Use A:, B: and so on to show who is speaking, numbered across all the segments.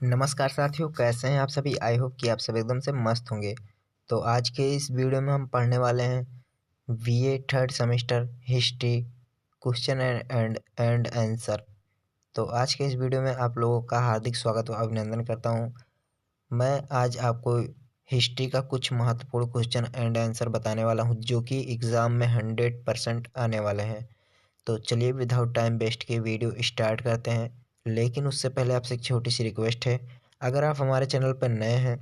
A: नमस्कार साथियों, कैसे हैं आप सभी। आई होप कि आप सब एकदम से मस्त होंगे। तो आज के इस वीडियो में हम पढ़ने वाले हैं BA third semester history question and answer. तो आज के इस वीडियो में आप लोगों का हार्दिक स्वागत व अभिनंदन करता हूं। मैं आज आपको हिस्ट्री का कुछ महत्वपूर्ण क्वेश्चन एंड आंसर बताने वाला हूं जो कि एग्ज़ाम में 100% आने वाले हैं। तो चलिए विदाउट टाइम वेस्ट के वीडियो स्टार्ट करते हैं। लेकिन उससे पहले आपसे एक छोटी सी रिक्वेस्ट है, अगर आप हमारे चैनल पर नए हैं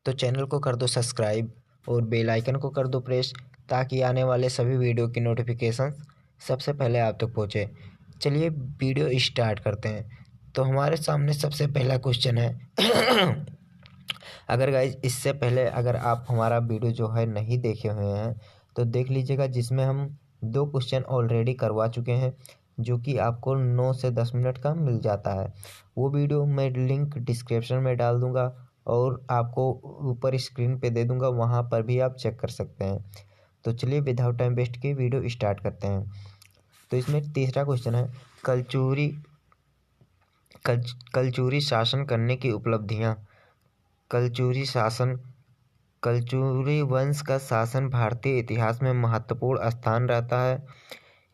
A: तो चैनल को कर दो सब्सक्राइब और बेल आइकन को कर दो प्रेस, ताकि आने वाले सभी वीडियो की नोटिफिकेशन सबसे पहले आप तक पहुँचे। चलिए वीडियो स्टार्ट करते हैं। तो हमारे सामने सबसे पहला क्वेश्चन है। अगर गाइज इससे पहले अगर आप हमारा वीडियो जो है नहीं देखे हुए हैं तो देख लीजिएगा, जिसमें हम 2 क्वेश्चन ऑलरेडी करवा चुके हैं जो कि आपको 9 से 10 मिनट का मिल जाता है। वो वीडियो मैं लिंक डिस्क्रिप्शन में डाल दूंगा और आपको ऊपर स्क्रीन पे दे दूंगा, वहाँ पर भी आप चेक कर सकते हैं। तो चलिए विदाउट टाइम वेस्ट के वीडियो स्टार्ट करते हैं। तो इसमें तीसरा क्वेश्चन है, कलचुरी कलचुरी शासन करने की उपलब्धियाँ। कलचुरी शासन कलचुरी वंश का शासन भारतीय इतिहास में महत्वपूर्ण स्थान रहता है।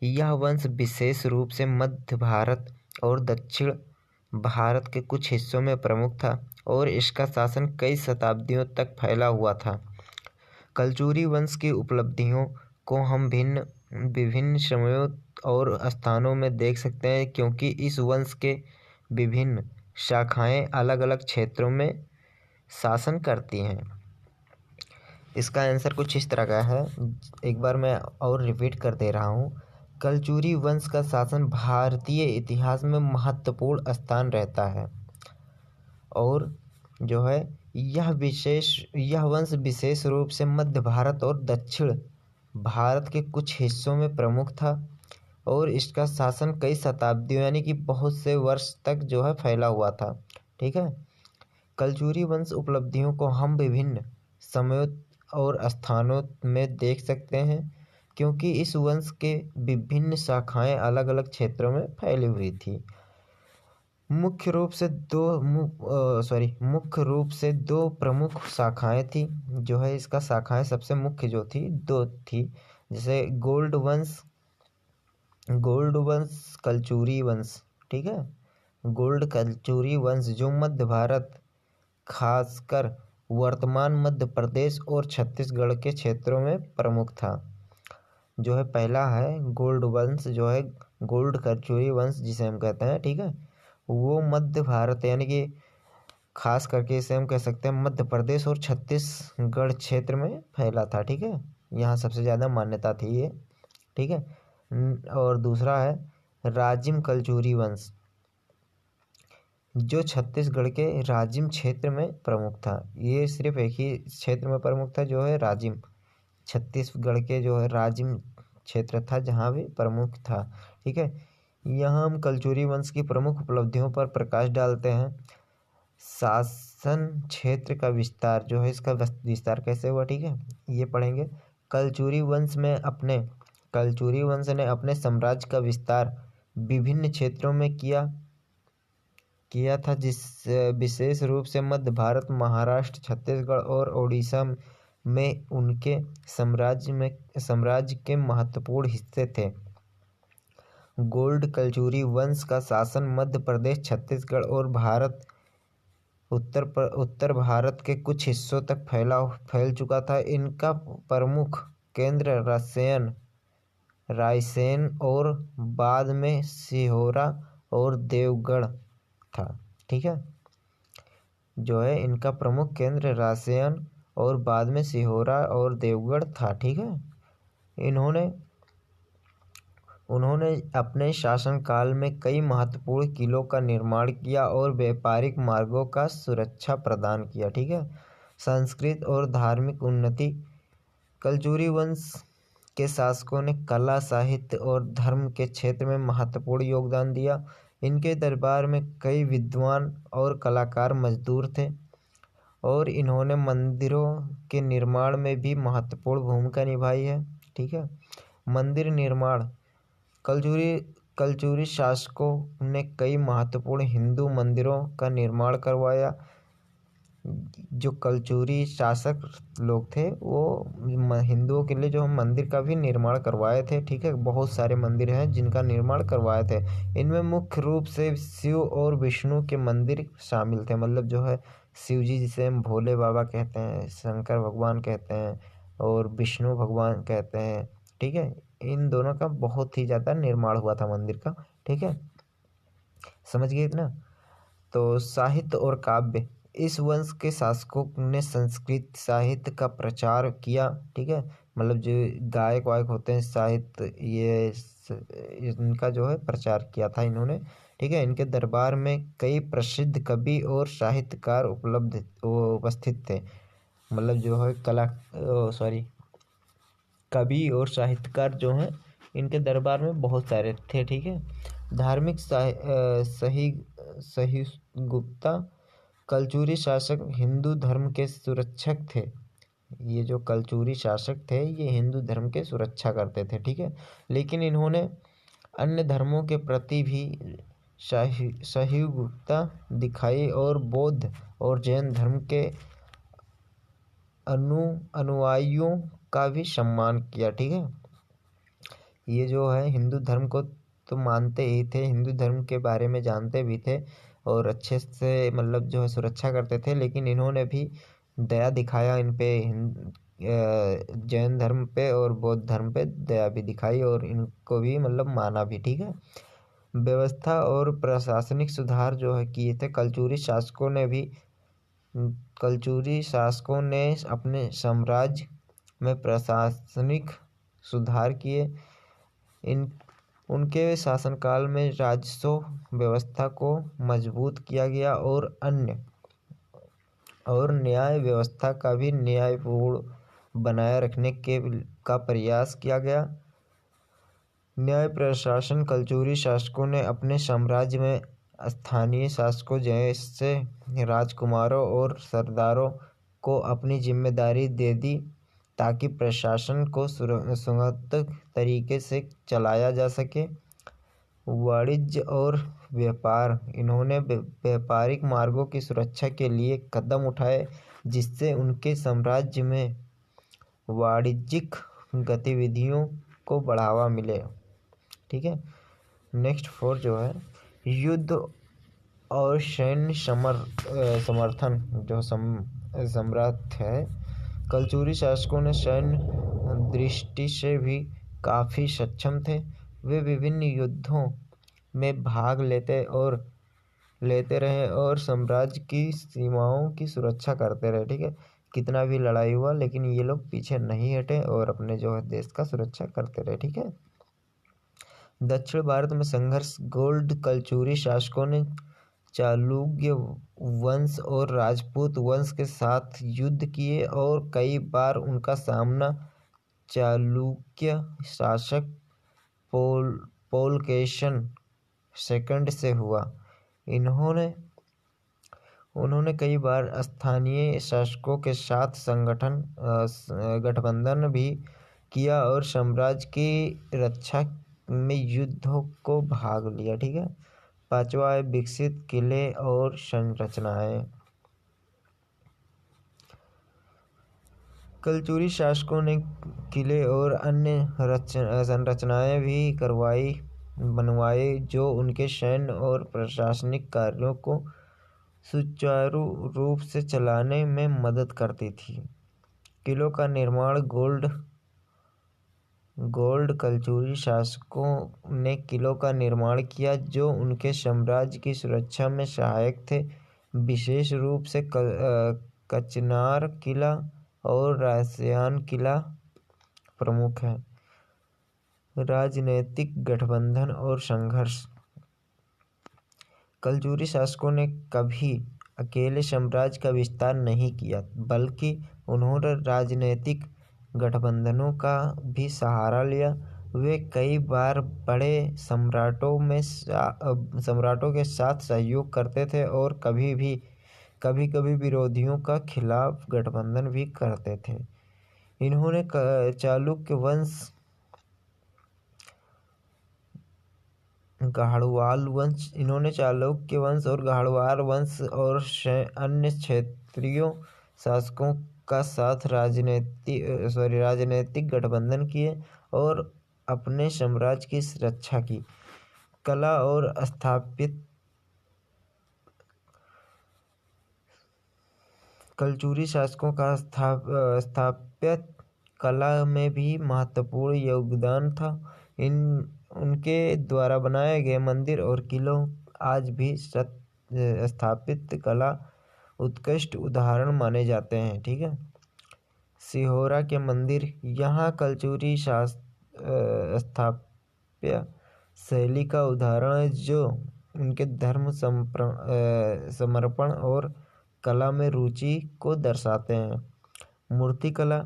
A: यह वंश विशेष रूप से मध्य भारत और दक्षिण भारत के कुछ हिस्सों में प्रमुख था और इसका शासन कई शताब्दियों तक फैला हुआ था। कलचुरी वंश की उपलब्धियों को हम विभिन्न समयों और स्थानों में देख सकते हैं, क्योंकि इस वंश के विभिन्न शाखाएं अलग अलग क्षेत्रों में शासन करती हैं। इसका आंसर कुछ इस तरह का है, एक बार मैं और रिपीट कर दे रहा हूँ। कलचुरी वंश का शासन भारतीय इतिहास में महत्वपूर्ण स्थान रहता है और जो है यह वंश विशेष रूप से मध्य भारत और दक्षिण भारत के कुछ हिस्सों में प्रमुख था और इसका शासन कई शताब्दियों यानी कि बहुत से वर्ष तक जो है फैला हुआ था। ठीक है। कलचुरी वंश उपलब्धियों को हम विभिन्न समयों और स्थानों में देख सकते हैं, क्योंकि इस वंश के विभिन्न शाखाएं अलग अलग क्षेत्रों में फैली हुई थी। मुख्य रूप से दो प्रमुख शाखाएं थी। जो है इसका शाखाएं सबसे मुख्य जो थी 2 थी, जैसे गोल्ड वंश कलचुरी वंश। ठीक है। गोल्ड कलचुरी वंश जो मध्य भारत, खासकर वर्तमान मध्य प्रदेश और छत्तीसगढ़ के क्षेत्रों में प्रमुख था। जो है पहला है गोल्ड वंश, जो है गोल्ड कलचुरी वंश जिसे हम कहते हैं। ठीक है। वो मध्य भारत यानी कि खास करके इसे हम कह सकते हैं मध्य प्रदेश और छत्तीसगढ़ क्षेत्र में फैला था। ठीक है। यहाँ सबसे ज़्यादा मान्यता थी ये। ठीक है। और दूसरा है राजिम कलचुरी वंश, जो छत्तीसगढ़ के राजिम क्षेत्र में प्रमुख था। ये सिर्फ एक ही क्षेत्र में प्रमुख था, जो है राजिम, छत्तीसगढ़ के जो है राजिम क्षेत्र था जहाँ भी प्रमुख था। ठीक है। यहाँ हम कलचुरी वंश की प्रमुख उपलब्धियों पर प्रकाश डालते हैं। शासन क्षेत्र का विस्तार, जो है इसका विस्तार कैसे हुआ, ठीक है, ये पढ़ेंगे। कलचुरी वंश ने अपने साम्राज्य का विस्तार विभिन्न क्षेत्रों में किया था, जिस विशेष रूप से मध्य भारत, महाराष्ट्र, छत्तीसगढ़ और ओडिशा में उनके साम्राज्य के महत्वपूर्ण हिस्से थे। गोल्ड कलचुरी वंश का शासन मध्य प्रदेश, छत्तीसगढ़ और उत्तर भारत के कुछ हिस्सों तक फैल चुका था। इनका प्रमुख केंद्र रायसेन और बाद में सिहोरा और देवगढ़ था। ठीक है। जो है इनका प्रमुख केंद्र रायसेन और बाद में सिहोरा और देवगढ़ था। ठीक है। उन्होंने अपने शासनकाल में कई महत्वपूर्ण किलों का निर्माण किया और व्यापारिक मार्गों का सुरक्षा प्रदान किया। ठीक है। संस्कृत और धार्मिक उन्नति। कलचुरी वंश के शासकों ने कला, साहित्य और धर्म के क्षेत्र में महत्वपूर्ण योगदान दिया। इनके दरबार में कई विद्वान और कलाकार मौजूद थे और इन्होंने मंदिरों के निर्माण में भी महत्वपूर्ण भूमिका निभाई है। ठीक है। मंदिर निर्माण। कलचुरी कलचुरी शासकों ने कई महत्वपूर्ण हिंदू मंदिरों का निर्माण करवाया। जो कलचुरी शासक लोग थे वो हिंदुओं के लिए जो मंदिर का भी निर्माण करवाए थे। ठीक है, बहुत सारे मंदिर हैं जिनका निर्माण करवाए थे। इनमें मुख्य रूप से शिव और विष्णु के मंदिर शामिल थे। मतलब जो है शिव जी जिसे हम भोले बाबा कहते हैं, शंकर भगवान कहते हैं और विष्णु भगवान कहते हैं। ठीक है, इन दोनों का बहुत ही ज़्यादा निर्माण हुआ था मंदिर का। ठीक है, समझ गए इतना। तो साहित्य और काव्य, इस वंश के शासकों ने संस्कृत साहित्य का प्रचार किया। ठीक है, मतलब जो गायक वायक होते हैं साहित्य, इनका जो है प्रचार किया था इन्होंने। ठीक है, इनके दरबार में कई प्रसिद्ध कवि और साहित्यकार उपस्थित थे। मतलब जो है कवि और साहित्यकार जो हैं इनके दरबार में बहुत सारे थे। ठीक है, धार्मिक सही गुप्ता, कलचुरी शासक हिंदू धर्म के सुरक्षक थे। ये जो कलचुरी शासक थे ये हिंदू धर्म के सुरक्षा करते थे। ठीक है, लेकिन इन्होंने अन्य धर्मों के प्रति भी सहिष्णुता दिखाई और बौद्ध और जैन धर्म के अनुयायियों का भी सम्मान किया। ठीक है, ये जो है हिंदू धर्म को तो मानते ही थे, हिंदू धर्म के बारे में जानते भी थे और अच्छे से मतलब जो है सुरक्षा करते थे। लेकिन इन्होंने भी दया दिखाया इन पे, जैन धर्म पे और बौद्ध धर्म पे दया भी दिखाई और इनको भी मतलब माना भी। ठीक है, व्यवस्था और प्रशासनिक सुधार जो है किए थे कलचुरी शासकों ने अपने साम्राज्य में प्रशासनिक सुधार किए। उनके शासनकाल में राजस्व व्यवस्था को मजबूत किया गया और न्याय व्यवस्था का भी न्यायपूर्ण बनाए रखने का प्रयास किया गया। न्याय प्रशासन, कलचुरी शासकों ने अपने साम्राज्य में स्थानीय शासकों जैसे राजकुमारों और सरदारों को अपनी जिम्मेदारी दे दी ताकि प्रशासन को सुगम तरीके से चलाया जा सके। वाणिज्य और व्यापार, इन्होंने व्यापारिक मार्गों की सुरक्षा के लिए कदम उठाए जिससे उनके साम्राज्य में वाणिज्यिक गतिविधियों को बढ़ावा मिले। ठीक है, नेक्स्ट 4 जो है युद्ध और सैन्य समर्थन जो सम्राट है। कलचुरी शासकों ने सैन्य दृष्टि से भी काफ़ी सक्षम थे। वे विभिन्न युद्धों में भाग लेते रहे और साम्राज्य की सीमाओं की सुरक्षा करते रहे। ठीक है, कितना भी लड़ाई हुआ लेकिन ये लोग पीछे नहीं हटे और अपने जो है देश का सुरक्षा करते रहे। ठीक है, दक्षिण भारत में संघर्ष, कलचुरी शासकों ने चालुक्य वंश और राजपूत वंश के साथ युद्ध किए और कई बार उनका सामना चालुक्य शासक पुलकेशिन सेकंड से हुआ। उन्होंने कई बार स्थानीय शासकों के साथ गठबंधन भी किया और साम्राज्य की रक्षा में युद्धों को भाग लिया। ठीक है, 5वां है विकसित किले और संरचनाएं। कलचुरी शासकों ने किले और अन्य संरचनाएं भी बनवाए जो उनके सैन्य और प्रशासनिक कार्यों को सुचारू रूप से चलाने में मदद करती थी। किलों का निर्माण, कलचुरी शासकों ने किलों का निर्माण किया जो उनके साम्राज्य की सुरक्षा में सहायक थे। विशेष रूप से कचनार किला और रायसेन किला प्रमुख है। राजनीतिक गठबंधन और संघर्ष, कलचुरी शासकों ने कभी अकेले साम्राज्य का विस्तार नहीं किया बल्कि उन्होंने राजनीतिक गठबंधनों का भी सहारा लिया। वे कई बार बड़े सम्राटों के साथ सहयोग करते थे और कभी कभी विरोधियों का खिलाफ गठबंधन भी करते थे। इन्होंने चालुक्य वंश गाड़वाल वंश, इन्होंने चालुक्य वंश और गाड़वाल वंश और अन्य क्षेत्रीय शासकों का साथ राजनीतिक गठबंधन किए और अपने साम्राज्य की रक्षा की। कला और स्थापित कलचुरी शासकों का स्थापत्य कला में भी महत्वपूर्ण योगदान था। उनके द्वारा बनाए गए मंदिर और किलों आज भी स्थापित कला उत्कृष्ट उदाहरण माने जाते हैं। ठीक है। सिहोरा के मंदिर, यहाँ कलचुरी स्थापत्य शैली का उदाहरण है जो उनके धर्म समर्पण और कला में रुचि को दर्शाते हैं। मूर्तिकला,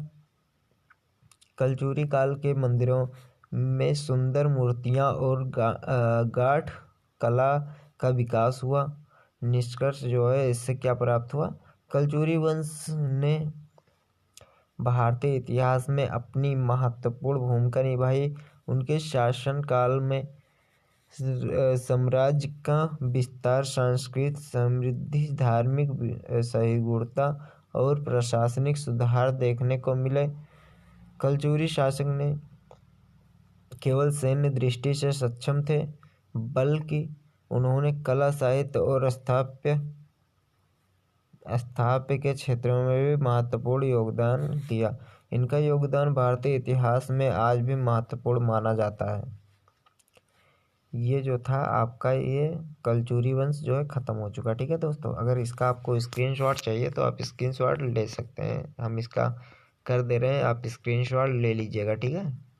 A: कलचुरी काल के मंदिरों में सुंदर मूर्तियां और गाठ कला का विकास हुआ। निष्कर्ष जो है इससे क्या प्राप्त हुआ, कलचुरी वंश ने भारतीय इतिहास में अपनी महत्वपूर्ण भूमिका निभाई। उनके शासनकाल में साम्राज्य का विस्तार, सांस्कृतिक समृद्धि, धार्मिक सहिष्णुता और प्रशासनिक सुधार देखने को मिले। कलचुरी शासक ने केवल सैन्य दृष्टि से सक्षम थे, बल्कि उन्होंने कला, साहित्य और स्थापत्य के क्षेत्रों में भी महत्वपूर्ण योगदान दिया। इनका योगदान भारतीय इतिहास में आज भी महत्वपूर्ण माना जाता है। ये जो था आपका, ये कलचुरी वंश जो है ख़त्म हो चुका। ठीक है दोस्तों, अगर इसका आपको स्क्रीनशॉट चाहिए तो आप स्क्रीनशॉट ले सकते हैं, हम इसका कर दे रहे हैं, आप स्क्रीनशॉट ले लीजिएगा। ठीक है।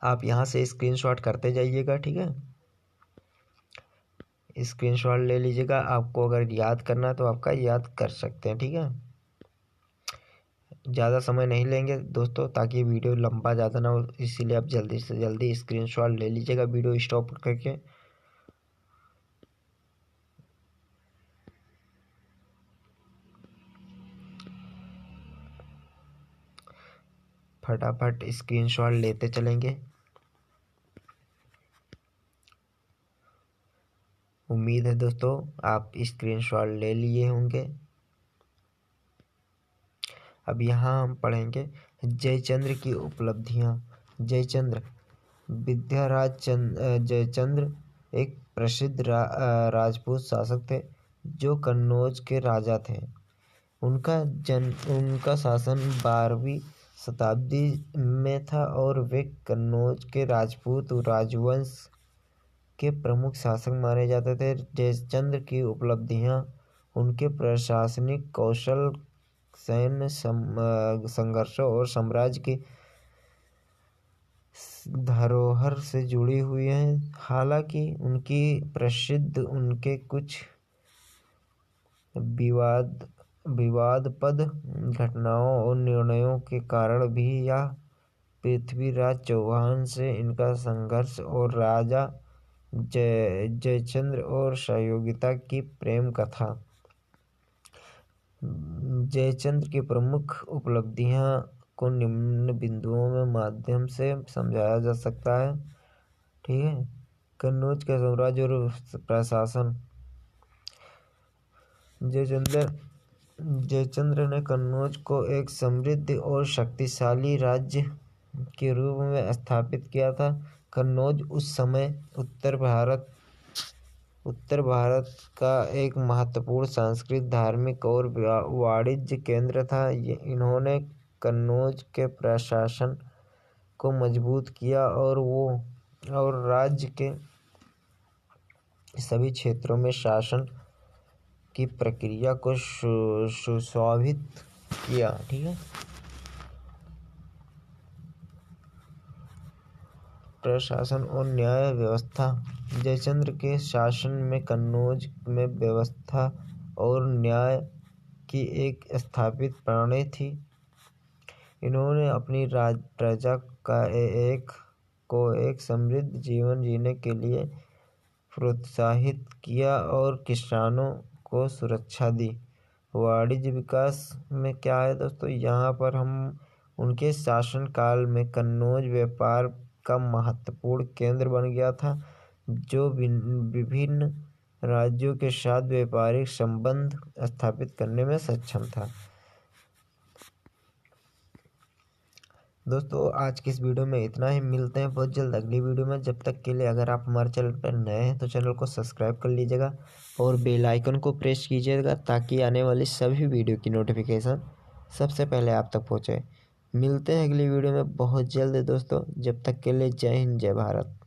A: आप यहाँ से स्क्रीनशॉट करते जाइएगा। ठीक है, स्क्रीनशॉट ले लीजिएगा। आपको अगर याद करना है तो आपका याद कर सकते हैं। ठीक है, ज़्यादा समय नहीं लेंगे दोस्तों, ताकि वीडियो लंबा ज़्यादा ना हो, इसीलिए आप जल्दी से जल्दी स्क्रीनशॉट ले लीजिएगा वीडियो स्टॉप करके। फटाफट स्क्रीनशॉट लेते चलेंगे। उम्मीद है दोस्तों आप स्क्रीनशॉट ले लिए होंगे। अब यहाँ हम पढ़ेंगे जयचंद्र की उपलब्धियाँ। जयचंद्र जयचंद्र एक प्रसिद्ध राजपूत शासक थे जो कन्नौज के राजा थे। उनका शासन 12वीं शताब्दी में था और वे कन्नौज के राजपूत राजवंश के प्रमुख शासक माने जाते थे। जयचंद्र की उपलब्धियाँ उनके प्रशासनिक कौशल, सैन्य संघर्षों और साम्राज्य की धरोहर से जुड़ी हुई हैं। हालांकि उनकी प्रसिद्ध उनके कुछ विवादपद घटनाओं और निर्णयों के कारण भी यह पृथ्वीराज चौहान से इनका संघर्ष और राजा जयचंद्र और सहयोगिता की प्रेम कथा। जयचंद्र की प्रमुख उपलब्धियां को निम्न बिंदुओं में माध्यम से समझाया जा सकता है। ठीक है, कन्नौज का साम्राज्य और प्रशासन। जयचंद्र ने कन्नौज को एक समृद्ध और शक्तिशाली राज्य के रूप में स्थापित किया था। कन्नौज उस समय उत्तर भारत का एक महत्वपूर्ण सांस्कृतिक, धार्मिक और वाणिज्य केंद्र था। इन्होंने कन्नौज के प्रशासन को मजबूत किया और राज्य के सभी क्षेत्रों में शासन की प्रक्रिया को सुशोभित किया। ठीक है, प्रशासन और न्याय व्यवस्था। जयचंद्र के शासन में कन्नौज में व्यवस्था और न्याय की एक स्थापित प्रणाली थी। इन्होंने अपनी प्रजा को एक समृद्ध जीवन जीने के लिए प्रोत्साहित किया और किसानों को सुरक्षा दी। वाणिज्य विकास में क्या है दोस्तों, यहाँ पर हम उनके शासनकाल में कन्नौज व्यापार का महत्वपूर्ण केंद्र बन गया था, जो विभिन्न राज्यों के साथ व्यापारिक संबंध स्थापित करने में सक्षम था। दोस्तों आज की इस वीडियो में इतना ही। मिलते हैं बहुत जल्द अगली वीडियो में। जब तक के लिए अगर आप हमारे चैनल पर नए हैं तो चैनल को सब्सक्राइब कर लीजिएगा और बेल आइकन को प्रेस कीजिएगा, ताकि आने वाली सभी वीडियो की नोटिफिकेशन सबसे पहले आप तक पहुंचे। मिलते हैं अगली वीडियो में बहुत जल्द दोस्तों। जब तक के लिए जय हिंद, जय भारत।